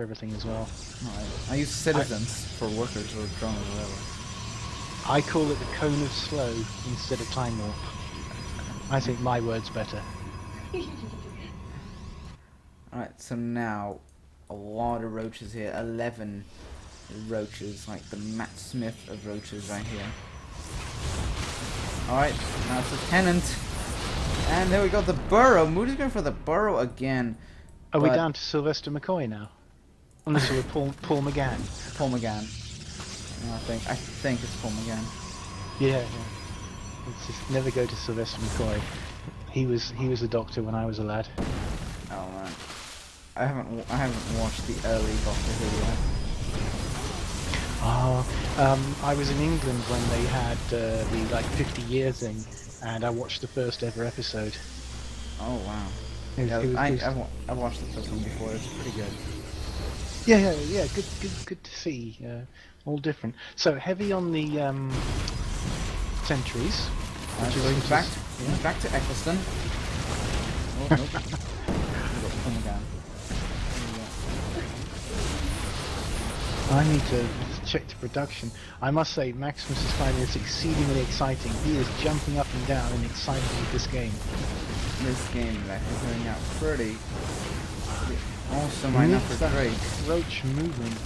everything as well. Right. I use citizens for workers or drones or whatever. I call it the cone of slow instead of time warp. I think my word's better. Alright, so now a lot of roaches here. 11 roaches, like the Matt Smith of roaches right here. Alright, now it's a tenant. And there we go, the burrow. Moody's going for the burrow again. Are we down to Sylvester McCoy now? Unless we're Paul McGann. Paul McGann. No, I think it's Paul McGann. Yeah. Let's just never go to Sylvester McCoy. He was a doctor when I was a lad. Oh man, I haven't watched the early Doctor Who yet. Oh, I was in England when they had the like 50 year thing, and I watched the first ever episode. Oh wow. I've watched the first one before. It's pretty good. Yeah. Good to see. All different. So heavy on the sentries. Which is back to Eccleston. Oh, nope. Paul McGann. I need to check the production. I must say, Maximus is finding this exceedingly exciting. He is jumping up and down in excitement with this game. This game is turning out pretty awesome right now for Drake. Roach movement.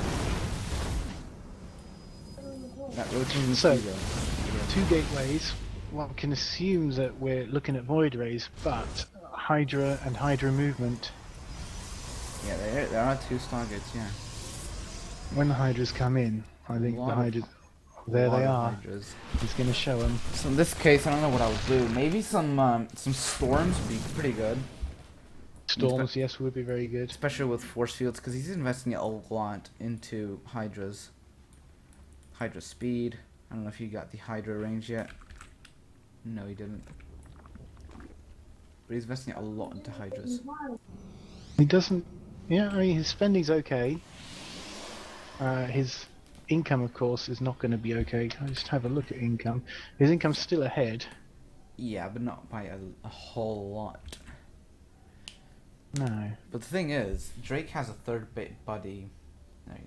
That roach movement. So, 2 gateways. One can assume that we're looking at void rays, but Hydra and Hydra movement. Yeah, there are 2 stargates. Yeah. When the Hydras come in, I think the Hydras. There they are. Hydras. He's going to show them. So in this case, I don't know what I would do. Maybe some storms would be pretty good. Storms, yes, would be very good. Especially with force fields, because he's investing a lot into Hydras. Hydra speed. I don't know if you got the Hydra range yet. No, he didn't. But he's investing a lot into Hydras. He doesn't. Yeah, I mean his spending's okay. His income, of course, is not going to be okay. I'll just have a look at income. His income's still ahead. Yeah, but not by a whole lot. No. But the thing is, Drake has a third buddy.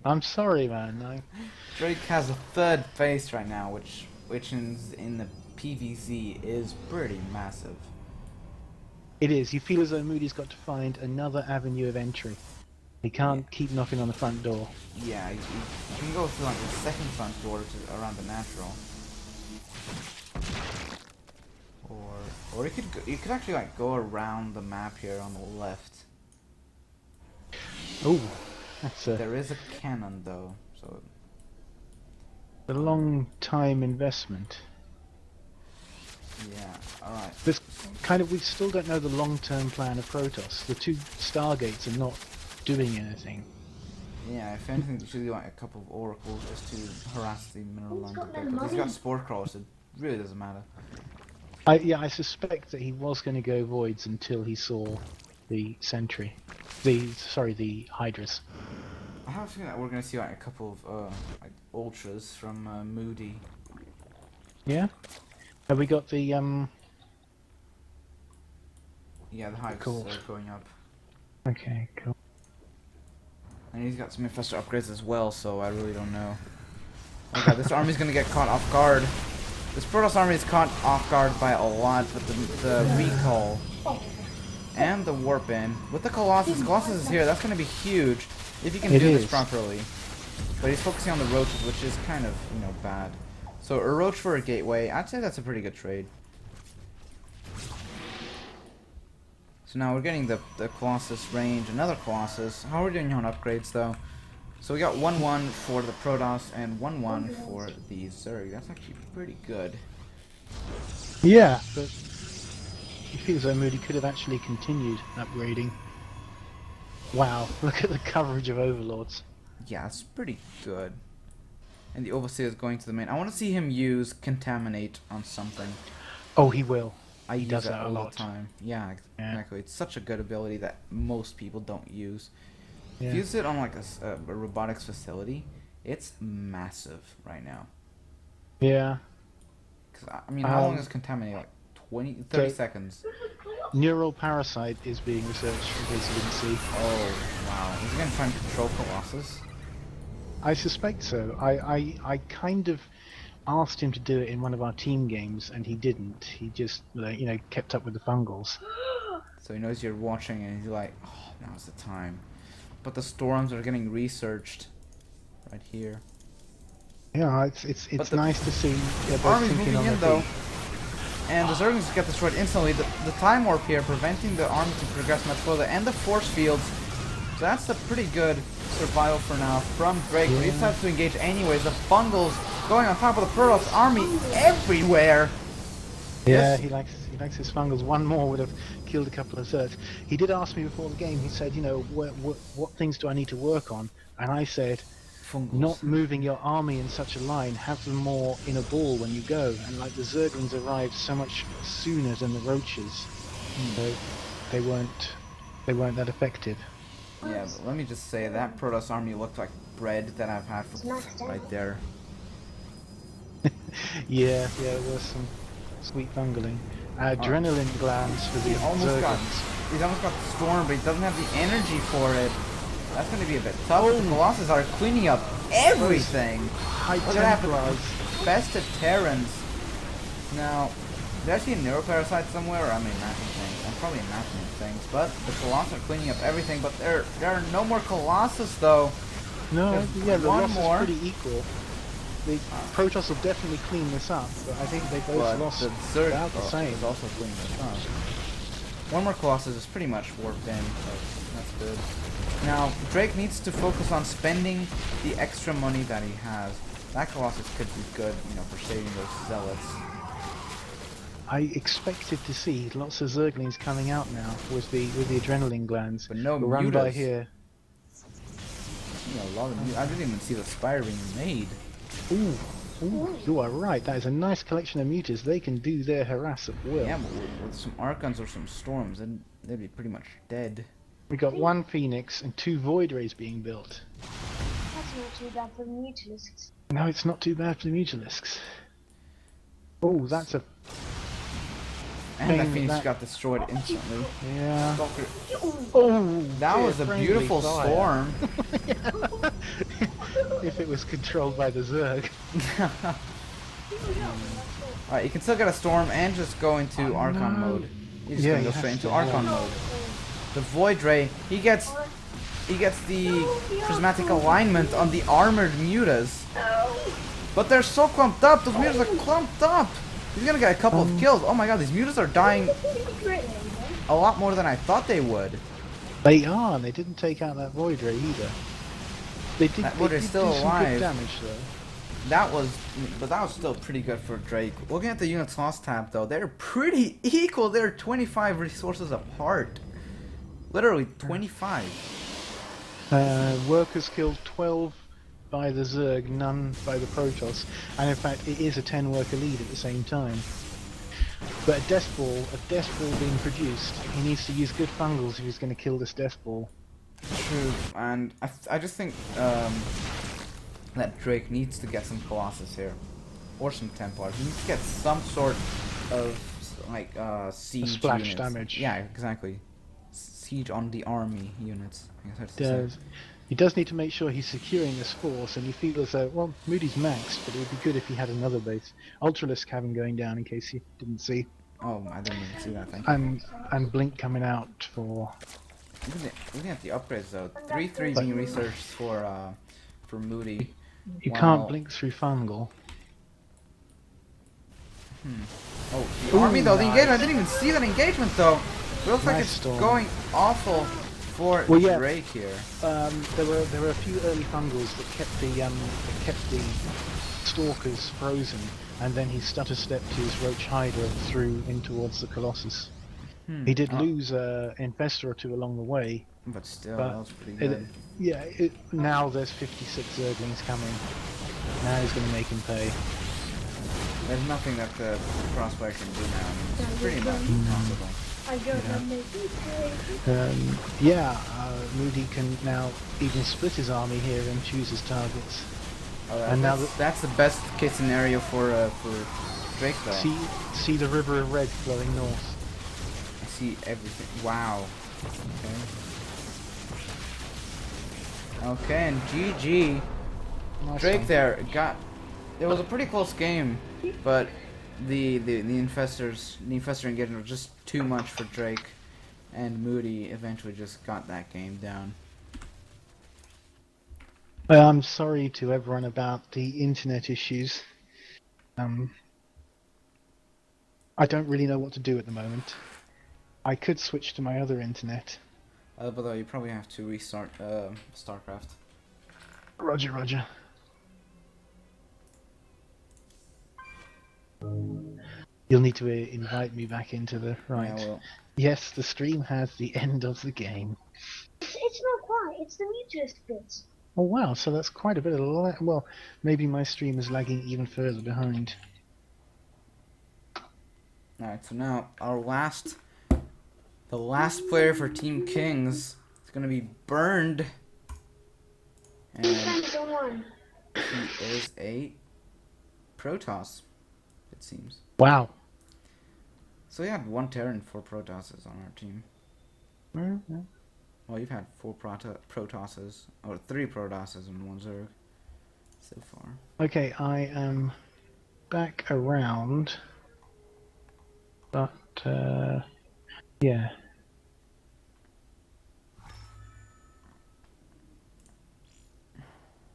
I'm sorry, man. No. Drake has a 3rd base right now, which in the PVZ is pretty massive. It is. You feel as though Moody's got to find another avenue of entry. He can't keep knocking on the front door. Yeah, you can go through like the 2nd front door, which is around the natural. Or you could actually like go around the map here on the left. Oh, that's There is a cannon though, so a long time investment. yeah. All right. This kind of, we still don't know the long-term plan of Protoss. The 2 Stargates are not doing anything. Yeah, if anything, you should do like a couple of oracles just to harass the mineral land a bit. But he's got spore crawlers, so it really doesn't matter. I suspect that he was going to go voids until he saw the sentry. The Hydras. I have a feeling that we're going to see like a couple of like ultras from Moody. Yeah? Have we got the Yeah, the hives Cool. are going up. Okay, cool. And he's got some infestor upgrades as well, so I really don't know. Oh god, this army's gonna get caught off guard. This Protoss army is caught off guard by a lot, but the recall and the warp in with the Colossus. Colossus is here. That's gonna be huge if you can do this properly. But he's focusing on the roaches, which is kind of, you know, bad. So a roach for a gateway, I'd say that's a pretty good trade. So now we're getting the Colossus range, another Colossus. How are we doing on upgrades though? So we got 1-1 for the Protoss and 1-1 for the Zerg. That's actually pretty good. Yeah, but it feels though Moody could have actually continued upgrading. Wow, look at the coverage of Overlords. Yeah, it's pretty good. And the Overseer is going to the main. I want to see him use Contaminate on something. Oh, he will. He does use that it a all lot. the time. Yeah, exactly. It's such a good ability that most people don't use. Yeah. If you use it on like a robotics facility, it's massive right now. Yeah. Cause, I mean, how long is Contaminate? Like 30 seconds. Neural Parasite is being researched in case you didn't see. Oh, wow. Is he gonna try and control Colossus? I suspect so. I kind of asked him to do it in one of our team games, and he didn't. He just, kept up with the fungals. So he knows you're watching, and he's like, oh, now's the time. But the storms are getting researched right here. Yeah, it's nice to see. Yeah, Army's moving in though, and the Zerglings get destroyed instantly. The time warp here preventing the army to progress much further, and the force fields. So that's a pretty good survival for now from Drake. But he decides to engage anyways. The fungals going on top of the Protoss army everywhere. Yeah, he likes his fungals. One more would have killed a couple of Zergs. He did ask me before the game. He said, what things do I need to work on? And I said, Fungals. not moving your army in such a line. Have them more in a ball when you go. And like the Zerglings arrived so much sooner than the Roaches, so they weren't that effective. Yeah, but let me just say that Protoss army looked like bread that I've had for right there. Yeah, there was some sweet fungling. Adrenaline glands for the He's almost got the storm, but he doesn't have the energy for it. That's going to be a bit tough. The Colossus are cleaning up everything. High Look at Templars. Bested Terrans. Now, did I see a neuroparasite somewhere? Or am I imagining things? I'm probably imagining things. But the Colossus are cleaning up everything. But there are no more Colossus though. No, yeah, the one loss more. is pretty equal. The Protoss will definitely clean this up, but I think they both lost about the same. Is also cleaning this up. One more Colossus is pretty much warped in, so that's good. Now, Drake needs to focus on spending the extra money that he has. That Colossus could be good, for saving those zealots. I expected to see lots of Zerglings coming out now with the adrenaline glands. But no We'll run by mutas. here. A lot of I didn't even see the spire being made. Ooh, you are right. That is a nice collection of mutas. They can do their harass at will. Yeah, but with some Archons or some Storms, then they'd be pretty much dead. We got one Phoenix and 2 Void Rays being built. That's not too bad for the Mutalisks. No, it's not too bad for the Mutalisks. Oh, that's a... And that Phoenix got destroyed instantly. Yeah. Stalker. Oh, That was a beautiful storm. If it was controlled by the Zerg. Alright, you can still get a storm and just go into Archon mode. He's just gonna go straight into Archon mode. The Void Ray, he gets the prismatic alignment on the armored mutas. But they're so clumped up, those mutas are clumped up! He's gonna get a couple of kills. Oh my god, these mutas are dying a lot more than I thought they would. They are, they didn't take out that Void Ray either. They did, That Void Ray's still do some alive. good damage though. That was still pretty good for Drake. Looking at the units lost tab though, they're pretty equal. They're 25 resources apart. Literally 25. Workers killed 12 by the Zerg, none by the Protoss, and in fact it is a 10 worker lead at the same time. But a death ball being produced, he needs to use good fungals if he's going to kill this death ball. True, and I just think that Drake needs to get some Colossus here, or some Templars. He needs to get some sort of like siege splash units. damage. Yeah, exactly. Siege on the army units. I guess that's the same. He does need to make sure he's securing this force, and you feel as though, well, Moody's maxed, but it would be good if he had another base. Ultralisk having going down in case you didn't see. Oh, I didn't even see that. Thank you. And Blink coming out for... Looking at the upgrades though, 3-3 being researched for Moody. You can't blink through fungal. Oh, the army though, the engagement, I didn't even see that engagement though. It looks like Nice it's storm. going awful for Drake here. There were a few early fungals that kept the stalkers frozen, and then he stutter stepped his Roach Hydra through in towards the Colossus. He did lose an Infestor or 2 along the way. But still, But that was pretty good. Now there's 56 Zerglings coming. Now he's going to make him pay. There's nothing that the Crossfire can do now. I mean, it's pretty much impossible. I go and make it pay. Moody can now even split his army here and choose his targets. And now that's the best case scenario for Drake though. See the river of red flowing north. I see everything. Wow. Okay. Okay, and GG. Nice Drake one. there got. It was a pretty close game, but the infestor engagement was just too much for Drake, and Moody eventually just got that game down. Well, I'm sorry to everyone about the internet issues. I don't really know what to do at the moment. I could switch to my other internet. But you probably have to restart StarCraft. Roger, Roger. You'll need to invite me back into the right. Yeah, well, Yes, the stream has the end of the game. It's not quite. It's the mutuous bit. Oh wow, so that's quite a bit of well, maybe my stream is lagging even further behind. alright. So now the last player for Team Kingz is gonna be burned, and King's online. he is a Protoss, it seems. Wow. So we had 1 Terran, 4 Protosses on our team. Mm-hmm. Well, you've had 4 Protosses, or 3 Protosses and 1 Zerg so far. Okay, I am back around, but yeah.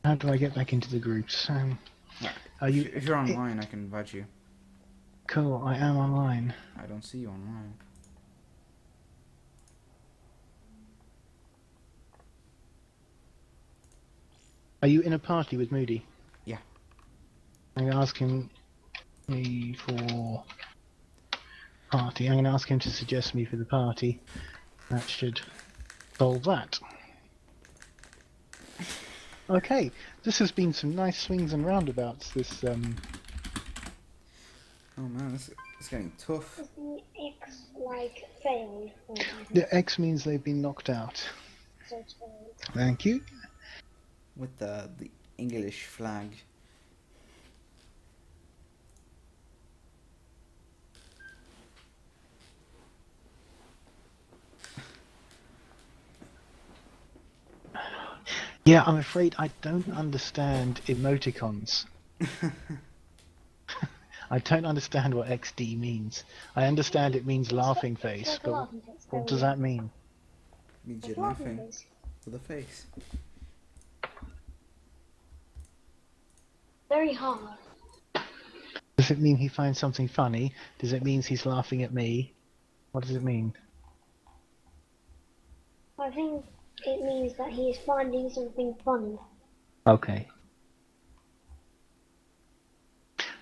How do I get back into the groups? Are you? If you're online, I can invite you. Cool, I am online. I don't see you online. Are you in a party with Moody? Yeah. I'm going to ask him me for party. I'm going to ask him to suggest me for the party. That should solve that. Okay, this has been some nice swings and roundabouts. This Oh man, it's getting tough. Is the X like failed? Or the X means they've been knocked out. so it's failed. Thank you. With the English flag. Yeah, I'm afraid I don't understand emoticons. I don't understand what XD means. I understand it means laughing It's face, like a but laughing face. what does that mean? Means Like you're a laughing laughing face. with a face. Very hard. Does it mean he finds something funny? Does it mean he's laughing at me? What does it mean? I think it means that he is finding something funny. Okay.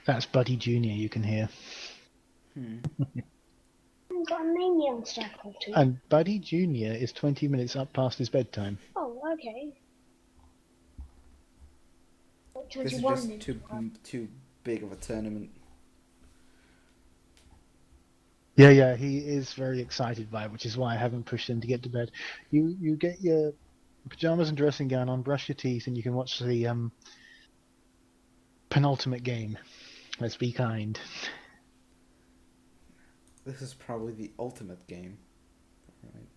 That's Buddy Jr. you can hear. I've got a name the unstoppable too. And Buddy Jr. is 20 minutes up past his bedtime. Oh, okay. Like This is 21 just minutes. too big of a tournament. Yeah, he is very excited by it, which is why I haven't pushed him to get to bed. You get your pajamas and dressing gown on, brush your teeth, and you can watch the penultimate game. Let's be kind. This is probably the ultimate game. Right.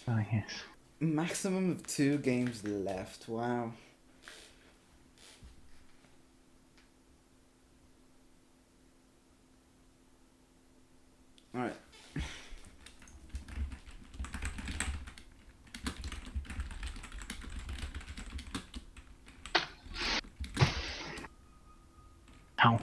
Ah, yes. Maximum of 2 games left. Wow. Alright. Ow.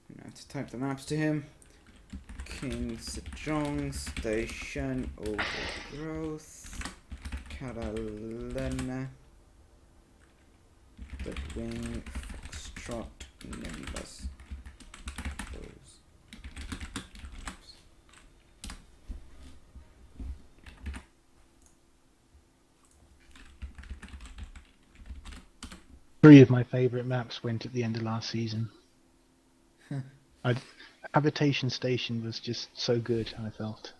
I'm gonna have to type the maps to him. King's Jong Station Overgrowth Catalina The Wing Foxtrot Nimbus. Those. 3 of my favourite maps went at the end of last season. Habitation Station was just so good, I felt.